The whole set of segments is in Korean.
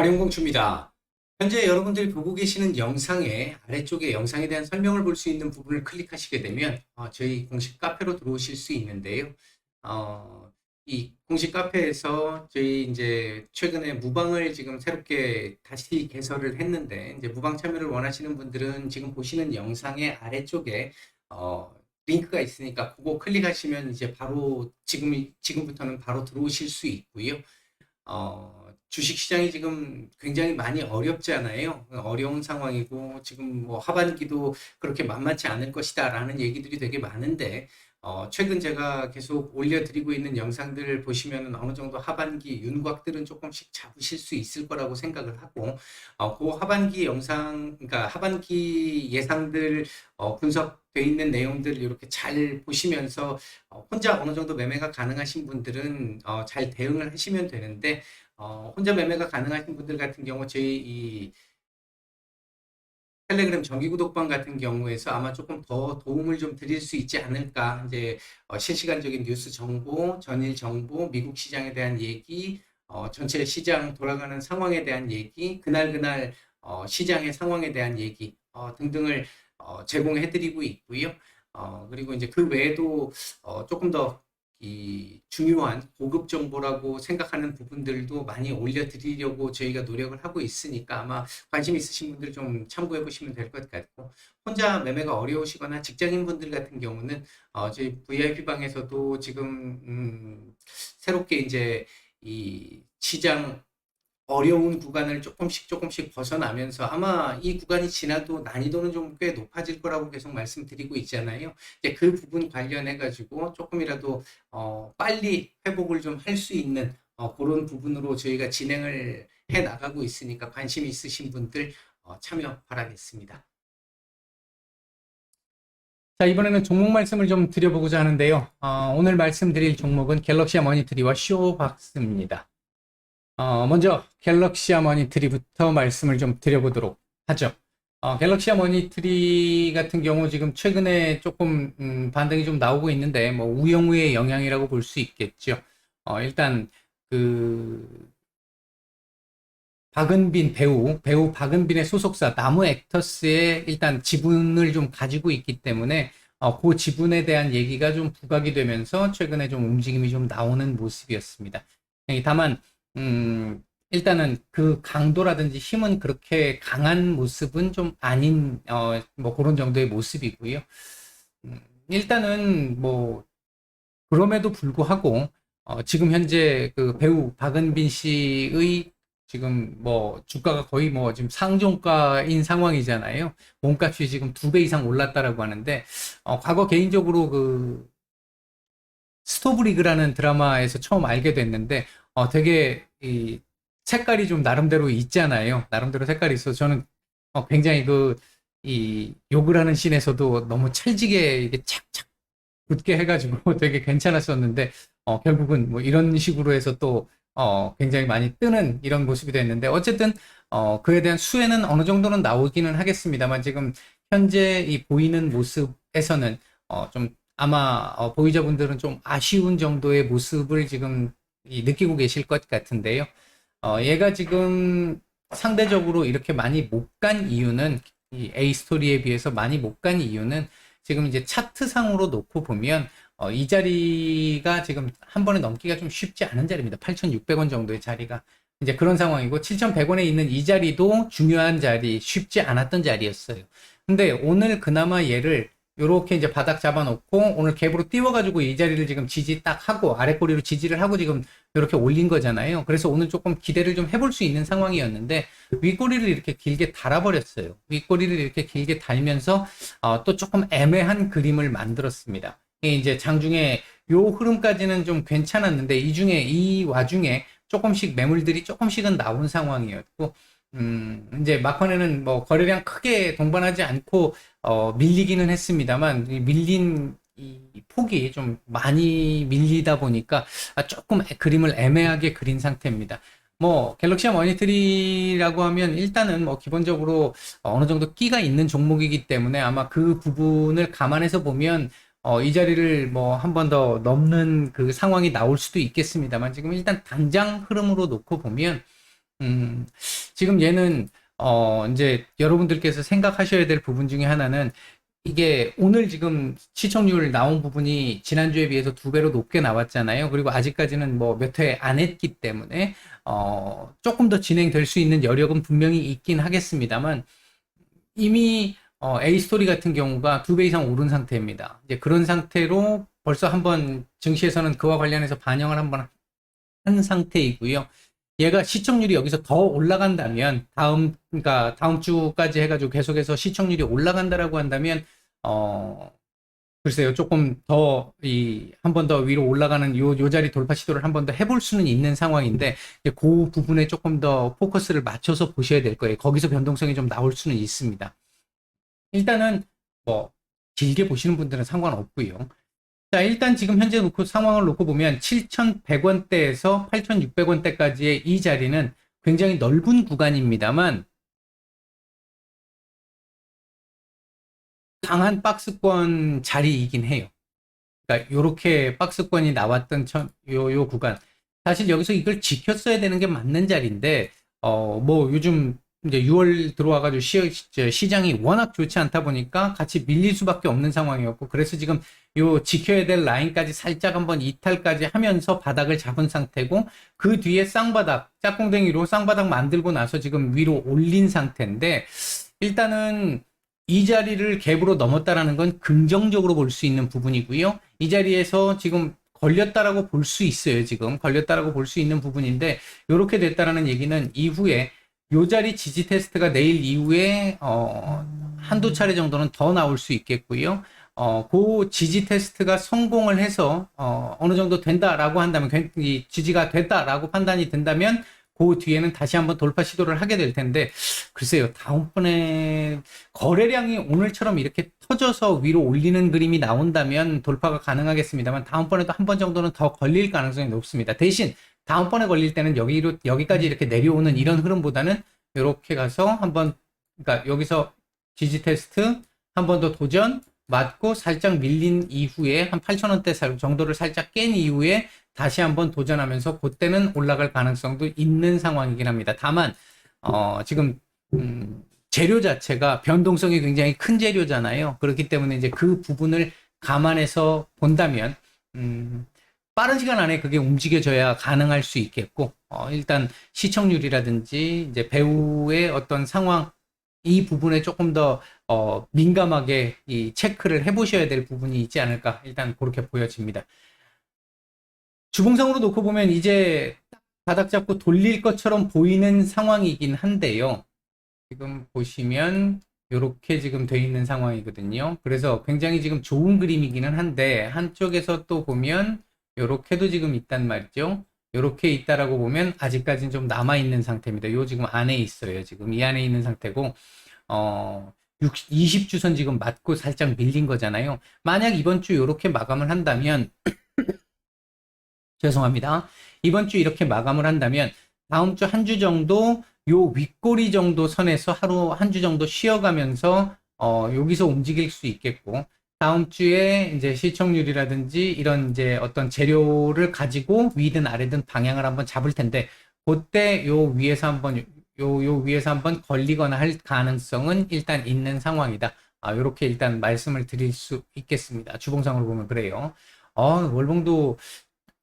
활용공추입니다. 현재 여러분들이 보고 계시는 영상의 아래쪽에 영상에 대한 설명을 볼 수 있는 부분을 클릭하시게 되면 저희 공식 카페로 들어오실 수 있는데요. 이 공식 카페에서 저희 이제 최근에 무방을 지금 새롭게 다시 개설을 했는데, 이제 무방 참여를 원하시는 분들은 지금 보시는 영상의 아래쪽에 링크가 있으니까 그거 클릭하시면 이제 바로 지금부터는 바로 들어오실 수 있고요. 주식시장이 지금 굉장히 많이 어렵잖아요. 어려운 상황이고, 지금 뭐 하반기도 그렇게 만만치 않을 것이다 라는 얘기들이 되게 많은데, 최근 제가 계속 올려드리고 있는 영상들을 보시면 어느 정도 하반기 윤곽들은 조금씩 잡으실 수 있을 거라고 생각을 하고, 그 하반기 영상, 그러니까 하반기 예상들 분석돼 있는 내용들 이렇게 잘 보시면서 혼자 어느 정도 매매가 가능하신 분들은 잘 대응을 하시면 되는데, 혼자 매매가 가능하신 분들 같은 경우 저희 이 텔레그램 정기 구독방 같은 경우에서 아마 조금 더 도움을 좀 드릴 수 있지 않을까. 이제 실시간적인 뉴스 정보, 전일 정보, 미국 시장에 대한 얘기, 전체 시장 돌아가는 상황에 대한 얘기, 그날 시장의 상황에 대한 얘기 등등을 제공해 드리고 있고요. 그리고 이제 그 외에도 조금 더 이 중요한 고급 정보라고 생각하는 부분들도 많이 올려드리려고 저희가 노력을 하고 있으니까 아마 관심 있으신 분들 좀 참고해 보시면 될 것 같고, 혼자 매매가 어려우시거나 직장인 분들 같은 경우는 저희 VIP 방에서도 지금 새롭게 이제 이 시장 어려운 구간을 조금씩 벗어나면서 아마 이 구간이 지나도 난이도는 좀 꽤 높아질 거라고 계속 말씀드리고 있잖아요. 이제 그 부분 관련해 가지고 조금이라도 빨리 회복을 좀 할 수 있는 그런 부분으로 저희가 진행을 해 나가고 있으니까 관심 있으신 분들 참여 바라겠습니다. 자, 이번에는 종목 말씀을 좀 드려보고자 하는데요. 오늘 말씀드릴 종목은 갤럭시아 머니터리와 쇼박스입니다. 먼저 갤럭시아 머니터리부터 말씀을 좀 드려보도록 하죠. 갤럭시아 머니터리 같은 경우 지금 최근에 조금 반등이 좀 나오고 있는데 뭐 우영우의 영향이라고 볼 수 있겠죠. 일단 그 박은빈 배우 박은빈의 소속사 나무 액터스의 일단 지분을 좀 가지고 있기 때문에 그 지분에 대한 얘기가 좀 부각이 되면서 최근에 좀 움직임이 좀 나오는 모습이었습니다. 다만 일단은 그 강도라든지 힘은 그렇게 강한 모습은 좀 아닌, 뭐 그런 정도의 모습이고요. 일단은 뭐, 그럼에도 불구하고, 지금 현재 그 배우 박은빈 씨의 지금 뭐 주가가 거의 뭐 지금 상종가인 상황이잖아요. 몸값이 지금 2배 이상 올랐다라고 하는데, 과거 개인적으로 그 스토브리그라는 드라마에서 처음 알게 됐는데, 되게 이 색깔이 좀 나름대로 있잖아요. 나름대로 색깔이 있어서 저는 굉장히 이 욕을 하는 씬에서도 너무 찰지게 이게 착착 붙게 해가지고 되게 괜찮았었는데, 결국은 뭐 이런 식으로 해서 또 굉장히 많이 뜨는 이런 모습이 됐는데, 어쨌든 그에 대한 수혜는 어느 정도는 나오기는 하겠습니다만, 지금 현재 이 보이는 모습에서는 좀 아마 보유자분들은 좀 아쉬운 정도의 모습을 지금 느끼고 계실 것 같은데요. 얘가 지금 상대적으로 이렇게 많이 못 간 이유는, 이 A 스토리에 비해서 많이 못 간 이유는 지금 이제 차트상으로 놓고 보면 이 자리가 지금 한 번에 넘기가 좀 쉽지 않은 자리입니다. 8,600원 정도의 자리가 이제 그런 상황이고, 7,100원에 있는 이 자리도 중요한 자리, 쉽지 않았던 자리였어요. 근데 오늘 그나마 얘를 요렇게 이제 바닥 잡아놓고 오늘 갭으로 띄워가지고 이 자리를 지금 지지 딱 하고 아래 꼬리로 지지를 하고 지금 이렇게 올린 거잖아요. 그래서 오늘 조금 기대를 좀 해볼 수 있는 상황이었는데, 윗꼬리를 이렇게 길게 달아버렸어요. 윗꼬리를 이렇게 길게 달면서 또 조금 애매한 그림을 만들었습니다. 이게 이제 장중에 요 흐름까지는 좀 괜찮았는데, 이 와중에 조금씩 매물들이 조금씩은 나온 상황이었고, 이제 막판에는 뭐 거래량 크게 동반하지 않고 밀리기는 했습니다만, 이 밀린 이 폭이 좀 많이 밀리다 보니까 조금 그림을 애매하게 그린 상태입니다. 뭐 갤럭시아 머니터리라고 하면 일단은 뭐 기본적으로 어느 정도 끼가 있는 종목이기 때문에 아마 그 부분을 감안해서 보면 이 자리를 뭐 한 번 더 넘는 그 상황이 나올 수도 있겠습니다만, 지금 일단 당장 흐름으로 놓고 보면 음, 지금 얘는, 이제 여러분들께서 생각하셔야 될 부분 중에 하나는 이게 오늘 지금 시청률 나온 부분이 지난주에 비해서 2배로 높게 나왔잖아요. 그리고 아직까지는 뭐 몇 회 안 했기 때문에, 조금 더 진행될 수 있는 여력은 분명히 있긴 하겠습니다만, 이미 A 스토리 같은 경우가 2배 이상 오른 상태입니다. 이제 그런 상태로 벌써 한번 증시에서는 그와 관련해서 반영을 한번 한 상태이고요. 얘가 시청률이 여기서 더 올라간다면 그러니까 다음 주까지 해가지고 계속해서 시청률이 올라간다라고 한다면 어 글쎄요, 조금 더 한 번 더 위로 올라가는 요 자리 돌파 시도를 한 번 더 해볼 수는 있는 상황인데 이제 그 부분에 조금 더 포커스를 맞춰서 보셔야 될 거예요. 거기서 변동성이 좀 나올 수는 있습니다. 일단은 뭐 길게 보시는 분들은 상관없고요. 자, 일단 지금 현재 상황을 놓고 보면 7,100원대에서 8,600원대까지의 이 자리는 굉장히 넓은 구간입니다만 강한 박스권 자리이긴 해요. 그러니까 요렇게 박스권이 나왔던 요 구간. 사실 여기서 이걸 지켰어야 되는 게 맞는 자리인데 뭐 요즘 이제 6월 들어와가지고 시장이 워낙 좋지 않다 보니까 같이 밀릴 수밖에 없는 상황이었고 그래서 지금 요 지켜야 될 라인까지 살짝 한번 이탈까지 하면서 바닥을 잡은 상태고 그 뒤에 쌍바닥 짝꿍댕이로 쌍바닥 만들고 나서 지금 위로 올린 상태인데 일단은 이 자리를 갭으로 넘었다라는 건 긍정적으로 볼 수 있는 부분이고요. 이 자리에서 지금 걸렸다라고 볼 수 있어요. 지금 걸렸다라고 볼 수 있는 부분인데 이렇게 됐다라는 얘기는 이후에 요 자리 지지 테스트가 내일 이후에 한두 차례 정도는 더 나올 수 있겠고요. 그 지지 테스트가 성공을 해서 어느 정도 된다라고 한다면 이 지지가 됐다라고 판단이 된다면 그 뒤에는 다시 한번 돌파 시도를 하게 될 텐데 글쎄요 다음번에 거래량이 오늘처럼 이렇게 터져서 위로 올리는 그림이 나온다면 돌파가 가능하겠습니다만 다음번에도 한 번 정도는 더 걸릴 가능성이 높습니다. 대신 다음번에 걸릴 때는 여기까지 이렇게 내려오는 이런 흐름보다는 이렇게 가서 한번 그러니까 여기서 지지 테스트 한 번 더 도전 맞고 살짝 밀린 이후에 한 8,000원대 정도를 살짝 깬 이후에 다시 한번 도전하면서 그때는 올라갈 가능성도 있는 상황이긴 합니다. 다만 지금 재료 자체가 변동성이 굉장히 큰 재료잖아요. 그렇기 때문에 이제 그 부분을 감안해서 본다면 빠른 시간 안에 그게 움직여져야 가능할 수 있겠고 일단 시청률이라든지 이제 배우의 어떤 상황 이 부분에 조금 더 민감하게 이 체크를 해보셔야 될 부분이 있지 않을까 일단 그렇게 보여집니다. 주봉상으로 놓고 보면 이제 딱 바닥 잡고 돌릴 것처럼 보이는 상황이긴 한데요. 지금 보시면 이렇게 지금 돼 있는 상황이거든요. 그래서 굉장히 지금 좋은 그림이기는 한데 한쪽에서 또 보면 이렇게도 지금 있단 말이죠. 이렇게 있다라고 보면 아직까지는 좀 남아 있는 상태입니다. 요 지금 안에 있어요. 지금 이 안에 있는 상태고 20주선 지금 맞고 살짝 밀린 거잖아요. 만약 이번 주 이렇게 마감을 한다면 죄송합니다. 이번 주 이렇게 마감을 한다면 다음 주 한 주 정도 요 윗꼬리 정도 선에서 하루 한 주 정도 쉬어가면서 여기서 움직일 수 있겠고 다음 주에 이제 시청률이라든지 이런 이제 어떤 재료를 가지고 위든 아래든 방향을 한번 잡을 텐데 그때 요 위에서 한번 요 위에서 한번 걸리거나 할 가능성은 일단 있는 상황이다. 요렇게 일단 말씀을 드릴 수 있겠습니다. 주봉상으로 보면 그래요. 월봉도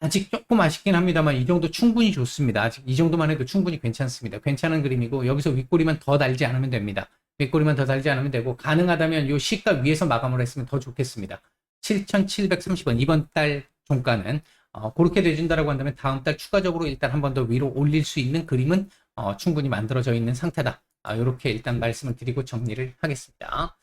아직 조금 아쉽긴 합니다만 이 정도 충분히 좋습니다. 아직 이 정도만 해도 충분히 괜찮습니다. 괜찮은 그림이고 여기서 윗꼬리만 더 달지 않으면 됩니다. 윗꼬리만 더 달지 않으면 되고 가능하다면 이 시가 위에서 마감을 했으면 더 좋겠습니다. 7,730원 이번 달 종가는 그렇게 돼준다라고 한다면 다음 달 추가적으로 일단 한 번 더 위로 올릴 수 있는 그림은 충분히 만들어져 있는 상태다. 이렇게 일단 말씀을 드리고 정리를 하겠습니다.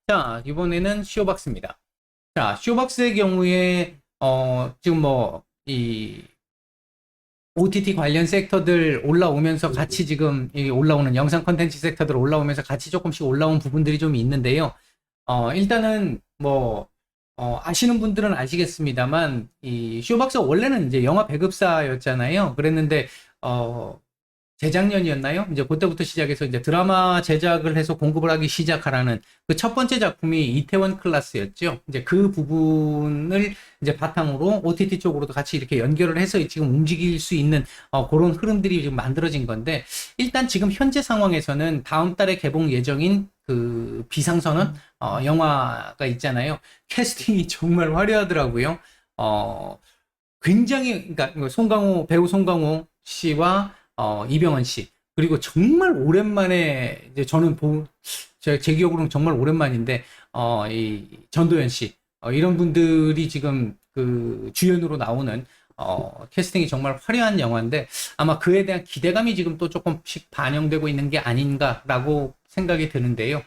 자, 이번에는 쇼박스입니다. 자, 쇼박스의 경우에 지금 뭐 이 OTT 관련 섹터들 올라오면서 같이 지금 올라오는 영상 컨텐츠 섹터들 올라오면서 같이 조금씩 올라온 부분들이 좀 있는데요. 일단은 뭐 아시는 분들은 아시겠습니다만 이 쇼박스 원래는 이제 영화 배급사였잖아요. 그랬는데 재작년이었나요? 이제 그때부터 시작해서 이제 드라마 제작을 해서 공급을 하기 시작하라는 그 첫 번째 작품이 이태원 클라스였죠. 이제 그 부분을 이제 바탕으로 OTT 쪽으로도 같이 이렇게 연결을 해서 지금 움직일 수 있는 그런 흐름들이 지금 만들어진 건데, 일단 지금 현재 상황에서는 다음 달에 개봉 예정인 그 비상선언 영화가 있잖아요. 캐스팅이 정말 화려하더라고요. 어, 굉장히, 그러니까 배우 송강호 씨와 이병헌 씨, 그리고 정말 오랜만에 이제 제 기억으로는 정말 오랜만인데 이 전도연 씨, 이런 분들이 지금 그 주연으로 나오는 캐스팅이 정말 화려한 영화인데, 아마 그에 대한 기대감이 지금 또 조금씩 반영되고 있는 게 아닌가라고 생각이 드는데요.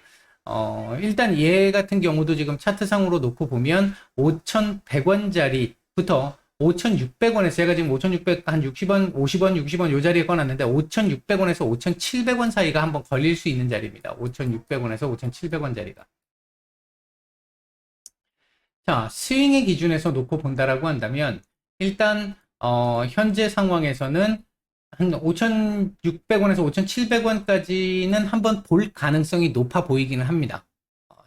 일단 얘 같은 경우도 지금 차트상으로 놓고 보면 5,100원짜리부터 5,600원에서, 제가 지금 5,600, 한 60원, 50원, 60원 요 자리에 꺼놨는데 5,600원에서 5,700원 사이가 한번 걸릴 수 있는 자리입니다. 5,600원에서 5,700원 자리가. 자, 스윙의 기준에서 놓고 본다라고 한다면, 일단 현재 상황에서는 한 5,600원에서 5,700원까지는 한번 볼 가능성이 높아 보이기는 합니다.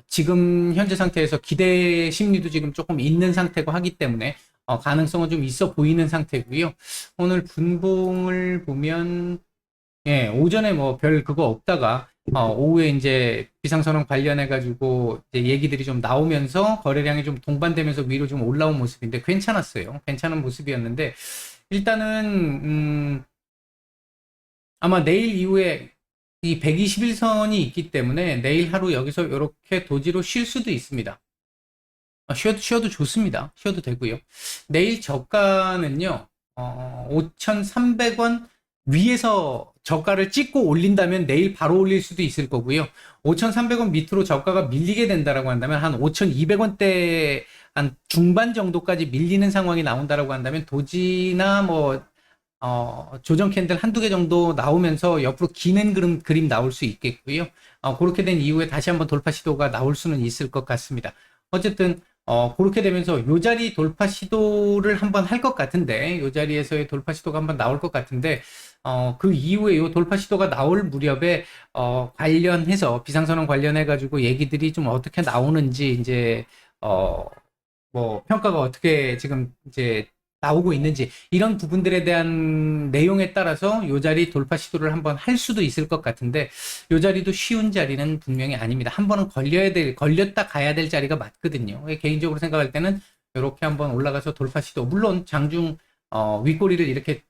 지금 현재 상태에서 기대 심리도 지금 조금 있는 상태고 하기 때문에 가능성은 좀 있어 보이는 상태고요. 오늘 분봉을 보면, 예, 오전에 뭐 별 그거 없다가 오후에 이제 비상선언 관련해 가지고 이제 얘기들이 좀 나오면서 거래량이 좀 동반되면서 위로 좀 올라온 모습인데 괜찮았어요. 괜찮은 모습이었는데, 일단은 아마 내일 이후에 이 121선이 있기 때문에 내일 하루 여기서 이렇게 도지로 쉴 수도 있습니다. 쉬어도 좋습니다. 쉬어도 되고요. 내일 저가는요, 5,300원 위에서 저가를 찍고 올린다면 내일 바로 올릴 수도 있을 거고요. 5,300원 밑으로 저가가 밀리게 된다라고 한다면 한 5,200원대 한 중반 정도까지 밀리는 상황이 나온다라고 한다면 도지나 뭐 조정 캔들 한두 개 정도 나오면서 옆으로 기는 그림 나올 수 있겠고요. 그렇게 된 이후에 다시 한번 돌파 시도가 나올 수는 있을 것 같습니다. 어쨌든 그렇게 되면서 요 자리 돌파 시도를 한번 할 것 같은데, 요 자리에서의 돌파 시도가 한번 나올 것 같은데, 그 이후에 요 돌파 시도가 나올 무렵에 관련해서 비상선언 관련해 가지고 얘기들이 좀 어떻게 나오는지, 이제 뭐 평가가 어떻게 지금 이제 나오고 있는지, 이런 부분들에 대한 내용에 따라서 요 자리 돌파 시도를 한번 할 수도 있을 것 같은데, 요 자리도 쉬운 자리는 분명히 아닙니다. 한 번은 걸렸다 가야 될 자리가 맞거든요. 개인적으로 생각할 때는 이렇게 한번 올라가서 돌파 시도, 물론 장중 윗꼬리를 이렇게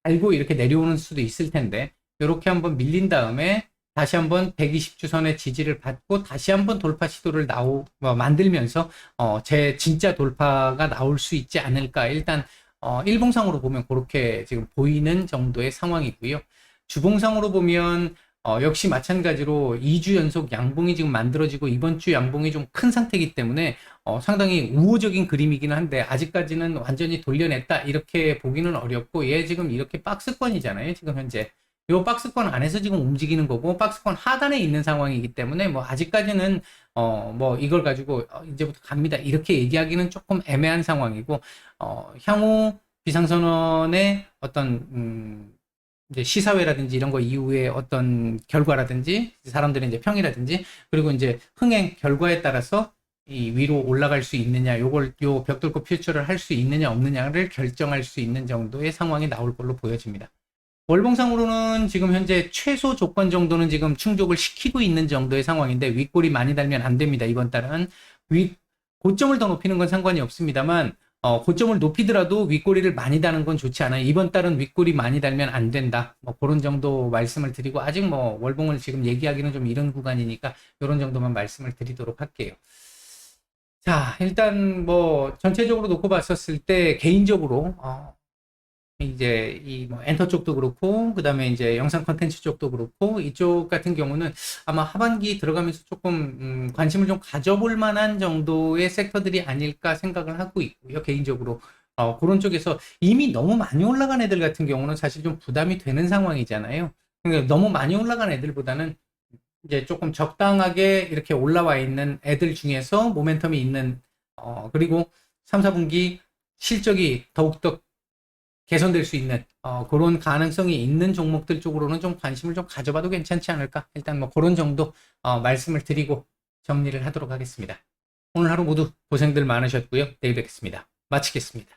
알고 이렇게 내려오는 수도 있을 텐데, 이렇게 한번 밀린 다음에 다시 한번 120주선의 지지를 받고 다시 한번 돌파 시도를 만들면서 제 진짜 돌파가 나올 수 있지 않을까. 일단 일봉상으로 보면 그렇게 지금 보이는 정도의 상황이고요. 주봉상으로 보면 역시 마찬가지로 2주 연속 양봉이 지금 만들어지고 이번 주 양봉이 좀 큰 상태이기 때문에 상당히 우호적인 그림이기는 한데, 아직까지는 완전히 돌려냈다 이렇게 보기는 어렵고, 얘 지금 이렇게 박스권이잖아요. 지금 현재 요 박스권 안에서 지금 움직이는 거고, 박스권 하단에 있는 상황이기 때문에 뭐 아직까지는 뭐 이걸 가지고 이제부터 갑니다 이렇게 얘기하기는 조금 애매한 상황이고, 향후 비상선언의 어떤 이제 시사회라든지 이런 거 이후에 어떤 결과라든지 사람들의 이제 평이라든지, 그리고 이제 흥행 결과에 따라서 이 위로 올라갈 수 있느냐, 요 벽돌고 퓨처를 할 수 있느냐 없느냐를 결정할 수 있는 정도의 상황이 나올 걸로 보여집니다. 월봉상으로는 지금 현재 최소 조건 정도는 지금 충족을 시키고 있는 정도의 상황인데, 윗골이 많이 달면 안 됩니다. 이번 달은 고점을 더 높이는 건 상관이 없습니다만, 고점을 높이더라도 윗꼬리를 많이 다는 건 좋지 않아요. 이번 달은 윗꼬리 많이 달면 안 된다. 뭐 그런 정도 말씀을 드리고, 아직 뭐 월봉을 지금 얘기하기는 좀 이른 구간이니까 이런 정도만 말씀을 드리도록 할게요. 자, 일단 뭐 전체적으로 놓고 봤었을 때 개인적으로 이제 이 뭐 엔터 쪽도 그렇고, 그다음에 이제 영상 컨텐츠 쪽도 그렇고, 이쪽 같은 경우는 아마 하반기 들어가면서 조금 관심을 좀 가져볼 만한 정도의 섹터들이 아닐까 생각을 하고 있고요. 개인적으로 그런 쪽에서 이미 너무 많이 올라간 애들 같은 경우는 사실 좀 부담이 되는 상황이잖아요. 그러니까 너무 많이 올라간 애들보다는 이제 조금 적당하게 이렇게 올라와 있는 애들 중에서 모멘텀이 있는, 그리고 3, 4분기 실적이 더욱더 개선될 수 있는 그런 가능성이 있는 종목들 쪽으로는 좀 관심을 좀 가져봐도 괜찮지 않을까? 일단 뭐 그런 정도 말씀을 드리고 정리를 하도록 하겠습니다. 오늘 하루 모두 고생들 많으셨고요. 내일 뵙겠습니다. 마치겠습니다.